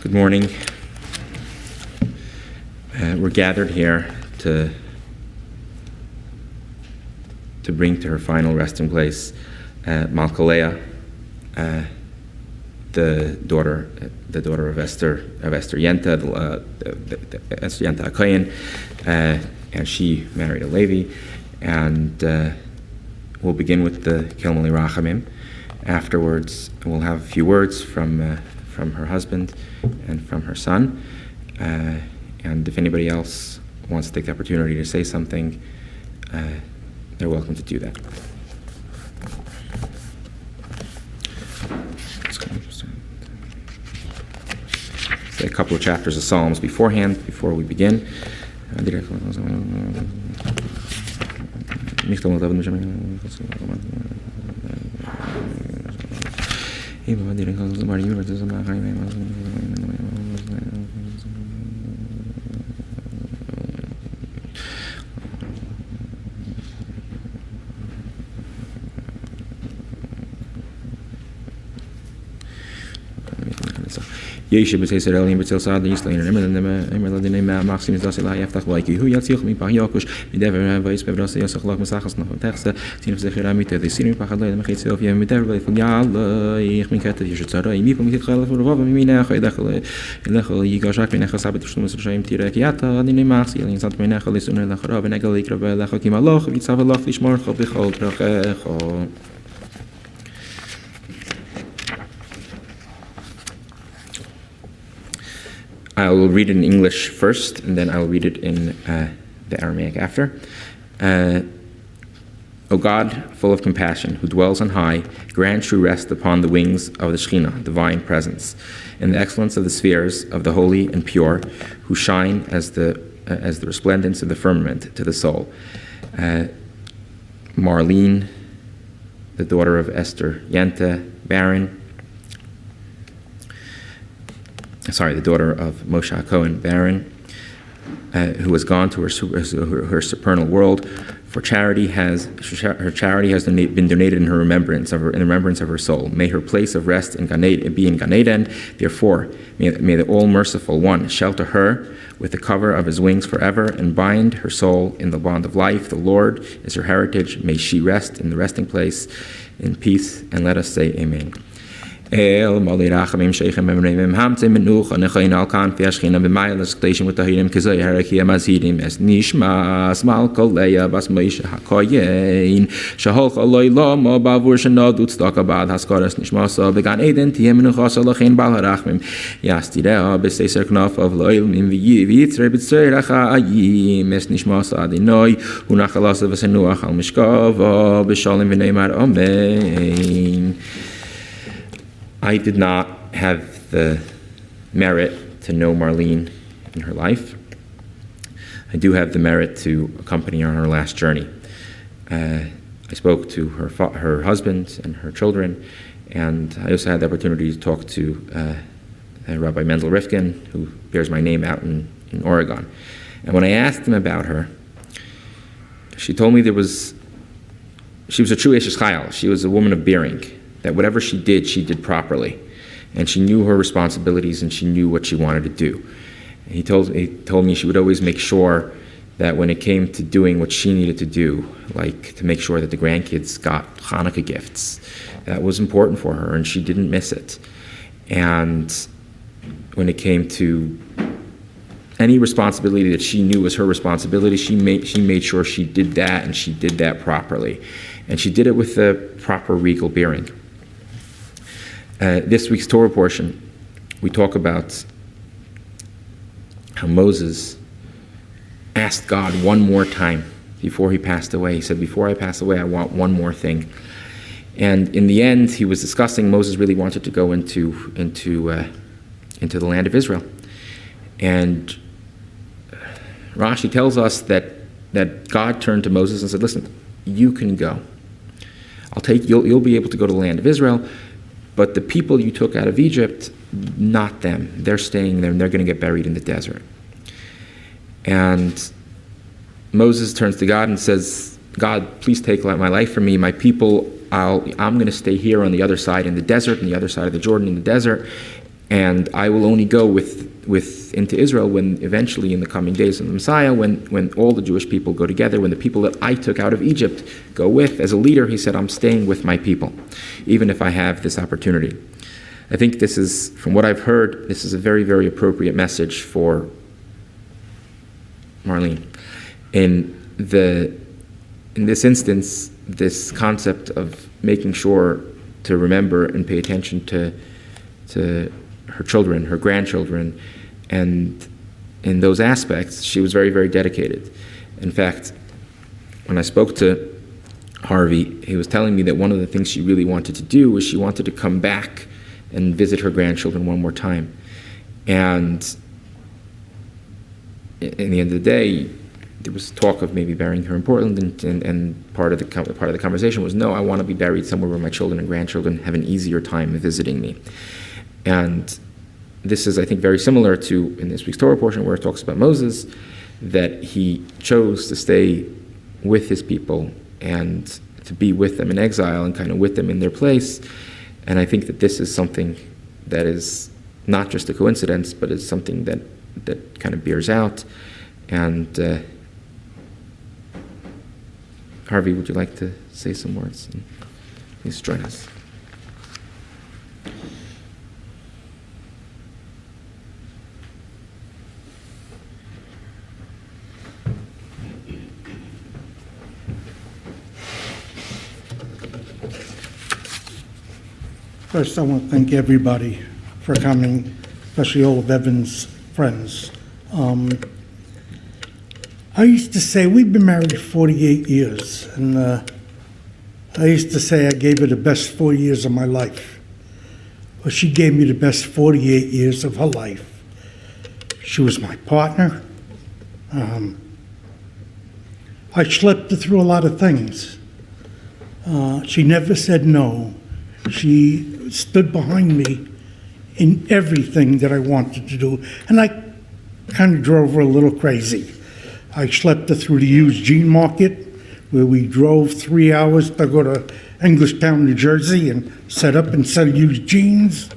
Good morning. We're gathered here to bring to her final resting place Malka, the daughter of Esther Yenta, Esther Yenta Akoyan, and she married a Levi. And we'll begin with the Kilmali Rachamim. Afterwards, we'll have a few words from her husband and from her son. And if anybody else wants to take the opportunity to say something, they're welcome to do that. Say a couple of chapters of Psalms beforehand, before we begin. Yeshe b'seisar elim b'tzil sad yislein emer ladinei ma'achsim zasi la yaftach v'ayki hu yatzich mipach yakush midever v'yis bevrasi yasach lach mesachas noch texte tinef zechir amite the sinu pachad leid mechitz of yem midever v'yif yal ich min ketet yeshet zarai mi pom mitchal v'rvav mimina chaydachel elechel yigashak minachal sabet shtumas reshaim tirek yata adinei ma'achsi elin sant minachal lisun elechara v'negal ikrav elechel kimaloch v'yitzav elach lishmor chol b'chol trachecho. I will read it in English first, and then I will read it in the Aramaic after. O God, full of compassion, who dwells on high, grant true rest upon the wings of the Shekhinah, divine presence, in the excellence of the spheres of the holy and pure, who shine as the resplendence of the firmament to the soul. Marlene, the daughter of Esther Yenta, barren. The daughter of Moshe Cohen, barren, who has gone to her supernal world. For her charity has been donated in remembrance of her soul. May her place of rest be in Gan Eden. Therefore, may the All-Merciful One shelter her with the cover of His wings forever and bind her soul in the bond of life. The Lord is her heritage. May she rest in the resting place in peace. And let us say Amen. El Mali Rachamim Sheichem Emreim Hamtzim Menuch Anechayin Al Kan Fiashchina B'Maylas K'Teishim V'Tahirim K'Zay Harakia Mazhirim Es Nishmas Malka Leia Bas Moshe HaKoyin Shaholcha Loi Lama Bavur Shenadut Tzedaka Bad Haskaras Nishmasa B'Gan Eden Tiyeh Menuchas Alachin Bal HaRachmim Yastirea B'Seiser Knaf Av Loilmim V'Yitzrei B'Tzrei Racha Ayim Es Nishmasa Adinoi Unachalasa V'Senuach Al Mishkava B'Shalim V'Neimar Amen. I did not have the merit to know Marlene in her life. I do have the merit to accompany her on her last journey. I spoke to her husband and her children, and I also had the opportunity to talk to Rabbi Mendel Rifkin, who bears my name out in Oregon. And when I asked him about her, she told me she was a true Eshes Chayil. She was a woman of bearing, that whatever she did properly. And she knew her responsibilities and she knew what she wanted to do. And he told me she would always make sure that when it came to doing what she needed to do, like to make sure that the grandkids got Hanukkah gifts, that was important for her and she didn't miss it. And when it came to any responsibility that she knew was her responsibility, she made sure she did that, and she did that properly. And she did it with the proper regal bearing. This week's Torah portion, we talk about how Moses asked God one more time before he passed away. He said, before I pass away, I want one more thing. And in the end, he was discussing, Moses really wanted to go into the land of Israel. And Rashi tells us that God turned to Moses and said, listen, you can go. You'll be able to go to the land of Israel, but the people you took out of Egypt, not them. They're staying there and they're going to get buried in the desert. And Moses turns to God and says, God, please take my life from me. My people, I'm going to stay here on the other side in the desert, on the other side of the Jordan in the desert, And I will only go into Israel when eventually in the coming days of the Messiah, when all the Jewish people go together, when the people that I took out of Egypt go with. As a leader, he said, I'm staying with my people, even if I have this opportunity. I think this is, from what I've heard, this is a very, very appropriate message for Marlene. In this instance, this concept of making sure to remember and pay attention to her children, her grandchildren, and in those aspects, she was very, very dedicated. In fact, when I spoke to Harvey, he was telling me that one of the things she really wanted to do was she wanted to come back and visit her grandchildren one more time. And in the end of the day, there was talk of maybe burying her in Portland, and part of the conversation was, no, I want to be buried somewhere where my children and grandchildren have an easier time visiting me. And this is, I think, very similar to in this week's Torah portion where it talks about Moses, that he chose to stay with his people and to be with them in exile and kind of with them in their place. And I think that this is something that is not just a coincidence, but is something that kind of bears out. And Harvey, would you like to say some words? Please join us. First, I want to thank everybody for coming, especially all of Evan's friends. I used to say, we've been married 48 years, and I used to say I gave her the best 4 years of my life. Well, she gave me the best 48 years of her life. She was my partner. I schlepped her through a lot of things. She never said no. She stood behind me in everything that I wanted to do, and I kind of drove her a little crazy. I schlepped her through the used jean market, where we drove 3 hours to go to Englishtown, New Jersey, and set up and sell used jeans.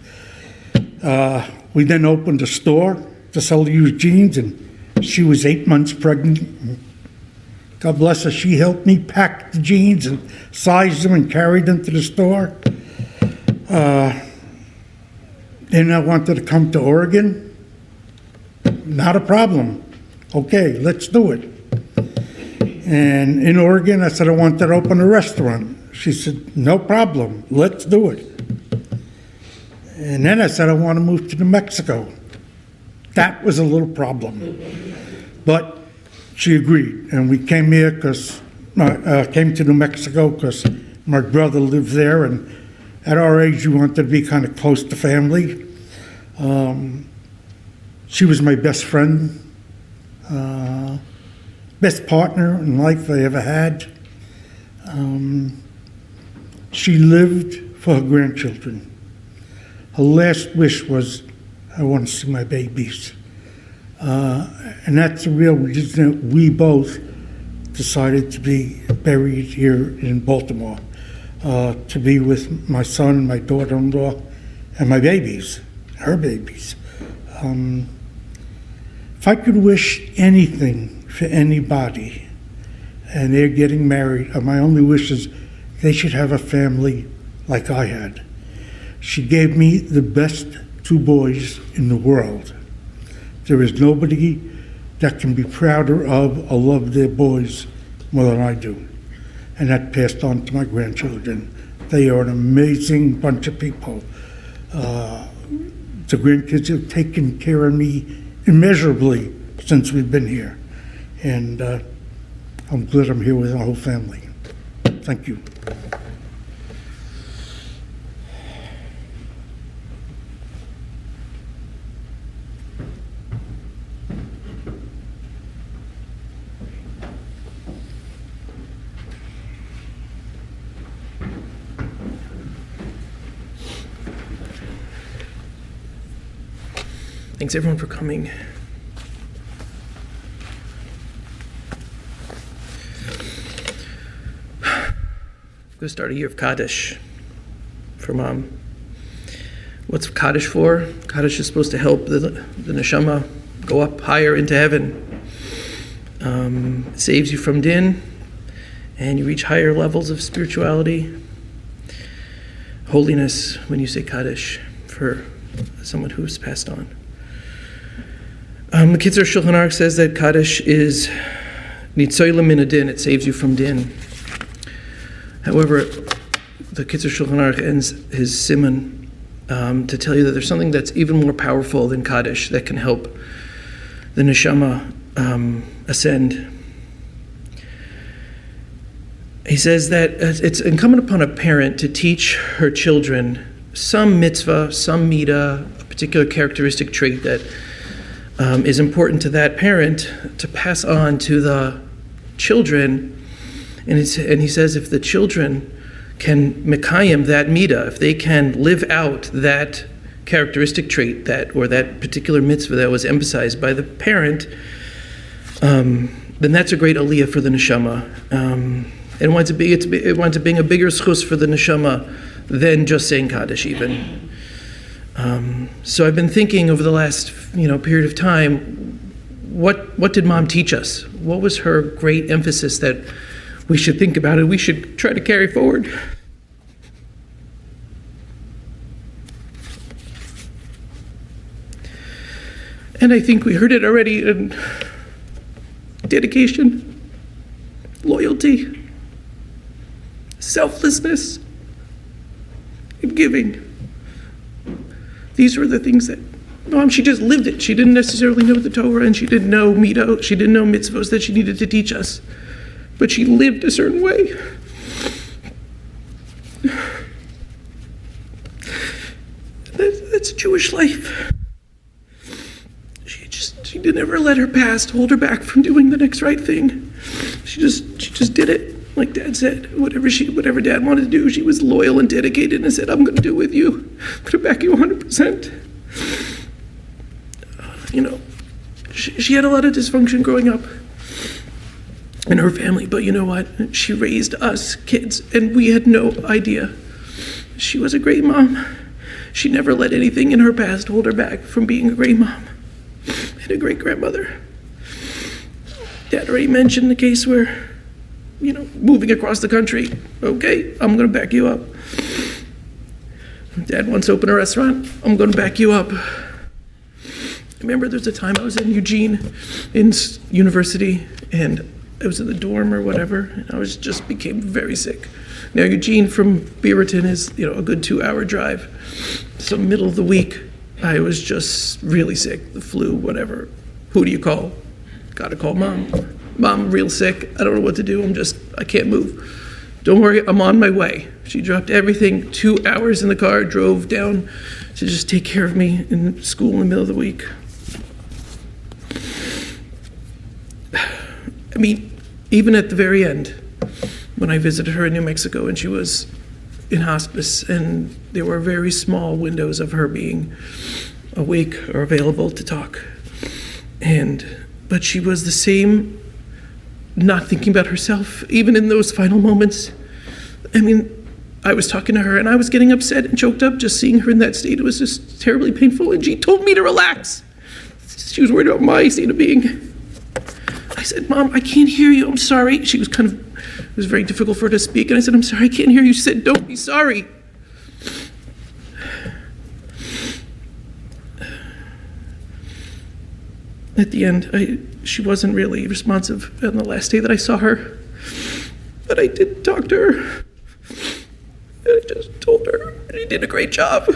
We then opened a store to sell used jeans, and she was 8 months pregnant. God bless her, she helped me pack the jeans and size them and carry them to the store. Then I wanted to come to Oregon. Not a problem. Okay, let's do it. And in Oregon, I said I wanted to open a restaurant. She said, no problem, let's do it. And then I said I want to move to New Mexico. That was a little problem. But she agreed, and we came here came to New Mexico because my brother lived there, and at our age, we wanted to be kind of close to family. She was my best friend, best partner in life I ever had. She lived for her grandchildren. Her last wish was, I want to see my babies. And that's the real reason that we both decided to be buried here in Baltimore. To be with my son, my daughter-in-law, and my babies, her babies. If I could wish anything for anybody, and they're getting married, my only wish is they should have a family like I had. She gave me the best 2 boys in the world. There is nobody that can be prouder of or love their boys more than I do. And that passed on to my grandchildren. They are an amazing bunch of people. The grandkids have taken care of me immeasurably since we've been here. And I'm glad I'm here with the whole family. Thank you. Thanks everyone for coming. I'm going to start a year of Kaddish for Mom. What's Kaddish for? Kaddish is supposed to help the neshama go up higher into heaven. It saves you from din, and you reach higher levels of spirituality, holiness when you say Kaddish for someone who's passed on. The Kitzur Shulchan Aruch says that Kaddish is nitzoila min adin, it saves you from din. However, the Kitzur Shulchan Aruch ends his siman to tell you that there's something that's even more powerful than Kaddish that can help the neshama ascend. He says that it's incumbent upon a parent to teach her children some mitzvah, some midah, a particular characteristic trait that is important to that parent to pass on to the children. And he says if the children can mekayim that midah, if they can live out that characteristic trait or that particular mitzvah that was emphasized by the parent, then that's a great aliyah for the neshama. It winds up being a bigger schus for the neshama than just saying Kaddish even. So I've been thinking over the last period of time, what did Mom teach us? What was her great emphasis that we should think about and we should try to carry forward? And I think we heard it already in dedication, loyalty, selflessness, and giving. These were the things that Mom, she just lived it. She didn't necessarily know the Torah, and she didn't know midah, she didn't know mitzvos that she needed to teach us. But she lived a certain way. That's Jewish life. She didn't ever let her past hold her back from doing the next right thing. She just did it. Like Dad said, whatever Dad wanted to do, she was loyal and dedicated and said, I'm going to do it with you. I'm going to back you 100%. She had a lot of dysfunction growing up in her family, but you know what? She raised us kids, and we had no idea. She was a great mom. She never let anything in her past hold her back from being a great mom and a great grandmother. Dad already mentioned the case where, moving across the country. Okay, I'm going to back you up. Dad wants to open a restaurant. I'm going to back you up. I remember there's a time I was in Eugene in university, and I was in the dorm or whatever, and I became very sick. Now Eugene from Beaverton is, a good 2-hour drive. So middle of the week, I was just really sick, the flu, whatever. Who do you call? Gotta call Mom. Mom, real sick. I don't know what to do. I can't move. Don't worry, I'm on my way. She dropped everything, 2 hours in the car, drove down to just take care of me in school in the middle of the week. I mean, even at the very end, when I visited her in New Mexico and she was in hospice and there were very small windows of her being awake or available to talk. But she was the same, not thinking about herself, even in those final moments. I mean, I was talking to her and I was getting upset and choked up just seeing her in that state. It was just terribly painful, and she told me to relax. She was worried about my state of being. I said, Mom, I can't hear you, I'm sorry. She was it was very difficult for her to speak, and I said, I'm sorry, I can't hear you. She said, don't be sorry. At the end, she wasn't really responsive on the last day that I saw her, but I did talk to her. And I just told her she did a great job.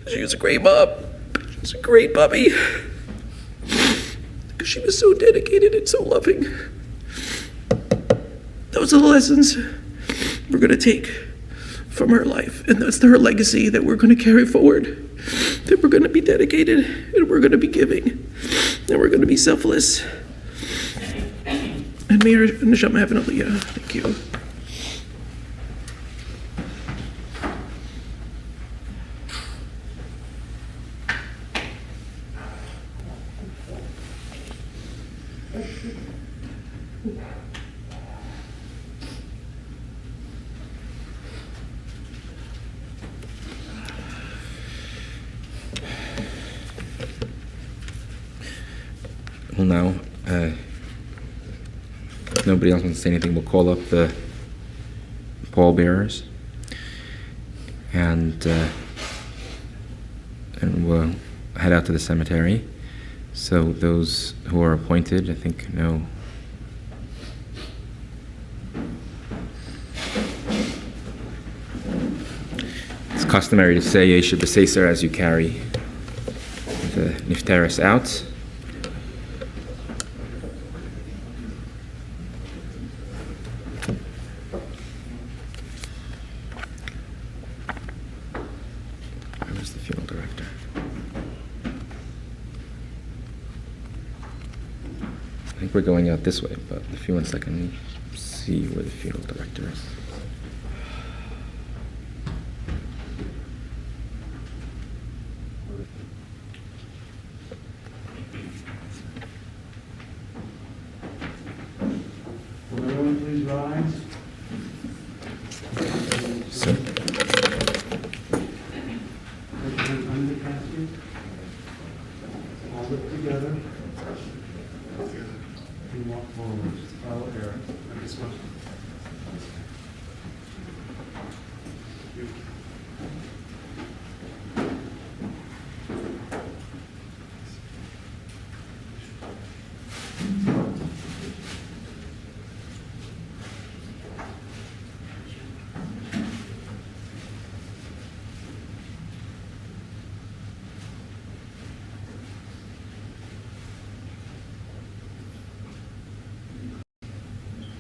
She was a great mom. She was a great puppy. Because she was so dedicated and so loving. Those are the lessons we're going to take from her life. And that's her legacy that we're going to carry forward. That we're going to be dedicated, and we're going to be giving, and we're going to be selfless. And may our neshama have an aliyah. Thank you. Well, now, if nobody else wants to say anything, we'll call up the pallbearers, and we'll head out to the cemetery. So those who are appointed, I think, know. It's customary to say Yeshe B'Seser as you carry the Nifteris out. Where's the funeral director? I think we're going out this way, but if you want a second, see where the funeral director is.